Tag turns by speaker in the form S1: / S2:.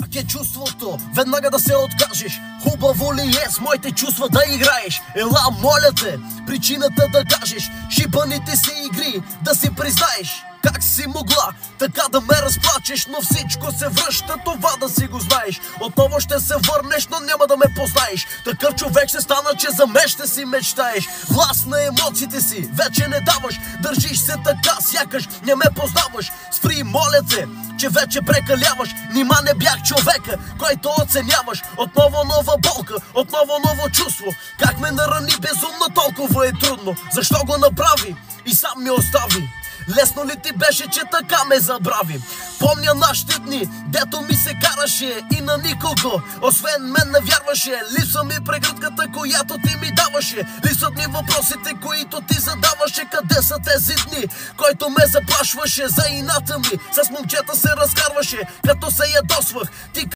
S1: Как е чувството? Веднага да се откажеш. Хубаво ли е с моите чувства да играеш? Ела, моля те, причината да кажеш. Шибаните си игри, да си признаеш. Как си могла така да ме разплачеш? Но всичко се връща, това да си го знаеш. Отново ще се върнеш, но няма да ме познаеш. Такъв човек ще стана, че за мен ще си мечтаеш. Власт на емоциите си вече не даваш. Държиш се така, сякаш не ме познаваш. Спри, моля те, че вече прекаляваш. Нима не бях човека, който оценяваш. Отново нова болка, отново ново чувство. Как ме нарани безумно, толкова е трудно. Защо го направи и сам ми остави? Лесно ли ти беше, че така ме забрави? Помня нашите дни, дето ми се караше и на никого освен мен не вярваше. Липсва ми прегръдката, която ти ми даваше. Липсват ми въпросите, които ти задаваше. Къде са тези дни, който ме заплашваше? За ината ми с момчета се разкарваше, като се ядосвах. Ти